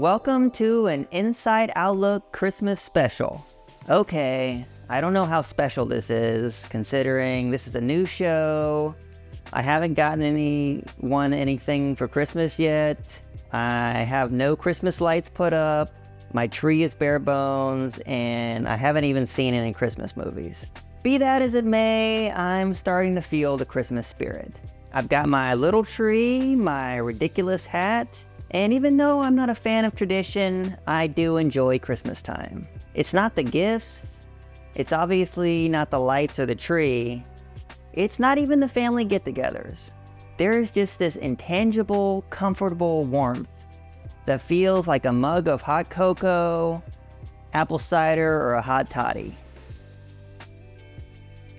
welcome to an Inside Outlook Christmas special. Okay, I don't know how special this is, considering this is a new show. I haven't gotten anything for Christmas yet. I have no Christmas lights put up. My tree is bare bones, and I haven't even seen any Christmas movies. Be that as it may, I'm starting to feel the Christmas spirit. I've got my little tree, my ridiculous hat, and even though I'm not a fan of tradition, I do enjoy Christmas time. It's not the gifts, it's obviously not the lights or the tree, it's not even the family get-togethers. There's just this intangible, comfortable warmth that feels like a mug of hot cocoa, apple cider, or a hot toddy.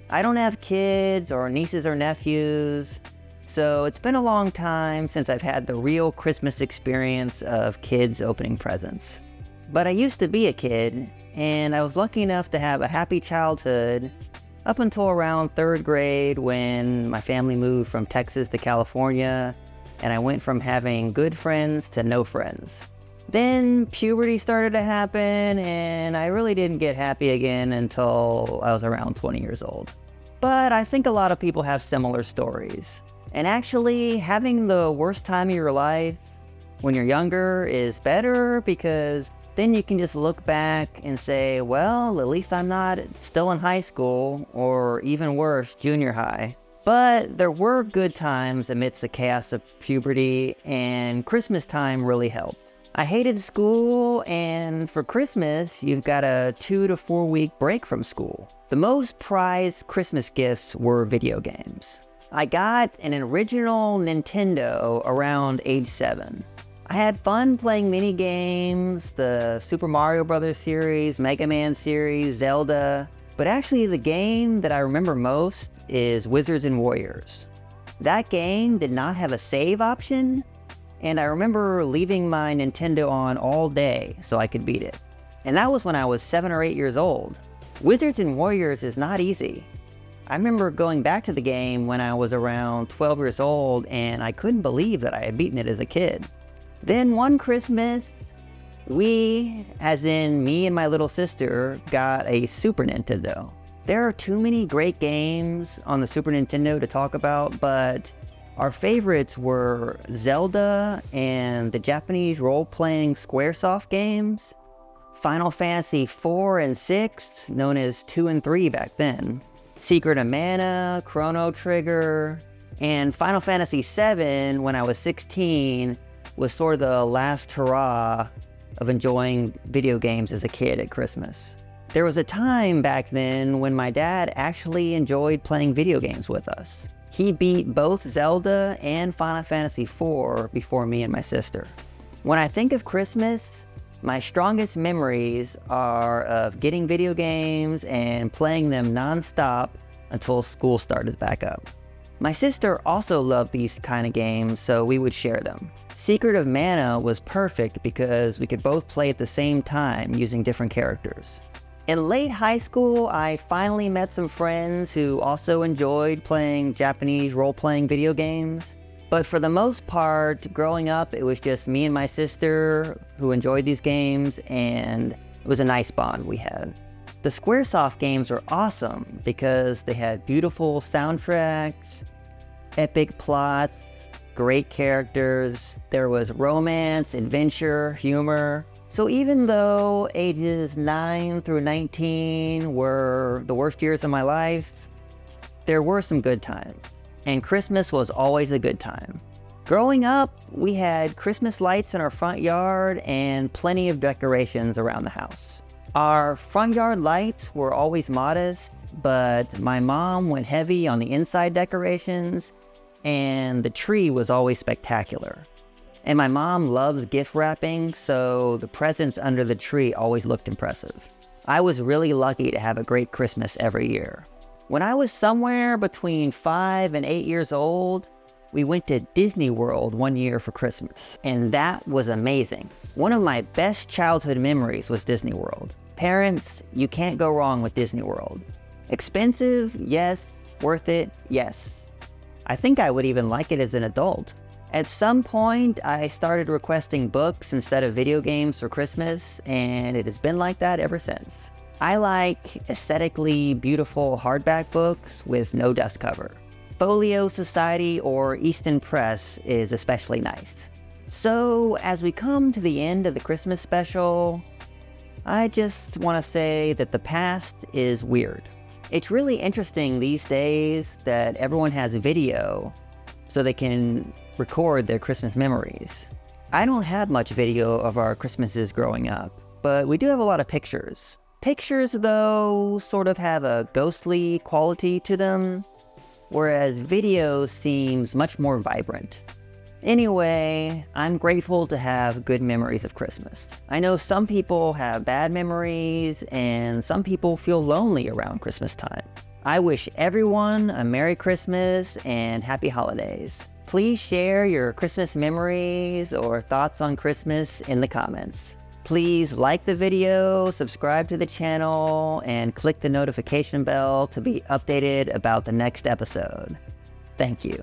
I don't have kids or nieces or nephews, so it's been a long time since I've had the real Christmas experience of kids opening presents. But I used to be a kid, and I was lucky enough to have a happy childhood up until around 3rd grade when my family moved from Texas to California, and I went from having good friends to no friends. Then puberty started to happen, and I really didn't get happy again until I was around 20 years old. But I think a lot of people have similar stories. And actually, having the worst time of your life when you're younger is better because then you can just look back and say, well, at least I'm not still in high school, or even worse, junior high. But there were good times amidst the chaos of puberty, and Christmas time really helped. I hated school, and for Christmas, you've got a 2 to 4 week break from school. The most prized Christmas gifts were video games. I got an original Nintendo around age 7. I had fun playing mini games, the Super Mario Bros. Series, Mega Man series, Zelda, but actually the game that I remember most is Wizards and Warriors. That game did not have a save option, and I remember leaving my Nintendo on all day so I could beat it. And that was when I was 7 or 8 years old. Wizards and Warriors is not easy. I remember going back to the game when I was around 12 years old, and I couldn't believe that I had beaten it as a kid. Then one Christmas, we, as in me and my little sister, got a Super Nintendo. There are too many great games on the Super Nintendo to talk about, but our favorites were Zelda and the Japanese role-playing Squaresoft games, Final Fantasy 4 and 6, known as 2 and 3 back then, Secret of Mana, Chrono Trigger, and Final Fantasy 7 when I was 16 was sort of the last hurrah of enjoying video games as a kid at Christmas. There was a time back then when my dad actually enjoyed playing video games with us. He beat both Zelda and Final Fantasy 4 before me and my sister. When I think of Christmas, my strongest memories are of getting video games and playing them non-stop until school started back up. My sister also loved these kind of games, so we would share them. Secret of Mana was perfect because we could both play at the same time using different characters. In late high school, I finally met some friends who also enjoyed playing Japanese role-playing video games. But for the most part, growing up, it was just me and my sister who enjoyed these games, and it was a nice bond we had. The Squaresoft games were awesome because they had beautiful soundtracks, epic plots, great characters. There was romance, adventure, humor. So even though ages 9 through 19 were the worst years of my life, there were some good times. And Christmas was always a good time. Growing up, we had Christmas lights in our front yard and plenty of decorations around the house. Our front yard lights were always modest, but my mom went heavy on the inside decorations, and the tree was always spectacular. And my mom loves gift wrapping, so the presents under the tree always looked impressive. I was really lucky to have a great Christmas every year. When I was somewhere between 5 and 8 years old, we went to Disney World one year for Christmas, and that was amazing. One of my best childhood memories was Disney World. Parents, you can't go wrong with Disney World. Expensive? Yes. Worth it? Yes. I think I would even like it as an adult. At some point, I started requesting books instead of video games for Christmas, and it has been like that ever since. I like aesthetically beautiful hardback books with no dust cover. Folio Society or Easton Press is especially nice. So, as we come to the end of the Christmas special, I just want to say that the past is weird. It's really interesting these days that everyone has video so they can record their Christmas memories. I don't have much video of our Christmases growing up, but we do have a lot of pictures. Pictures, though, sort of have a ghostly quality to them, whereas video seems much more vibrant. Anyway, I'm grateful to have good memories of Christmas. I know some people have bad memories, and some people feel lonely around Christmas time. I wish everyone a Merry Christmas and Happy Holidays. Please share your Christmas memories or thoughts on Christmas in the comments. Please like the video, subscribe to the channel, and click the notification bell to be updated about the next episode. Thank you.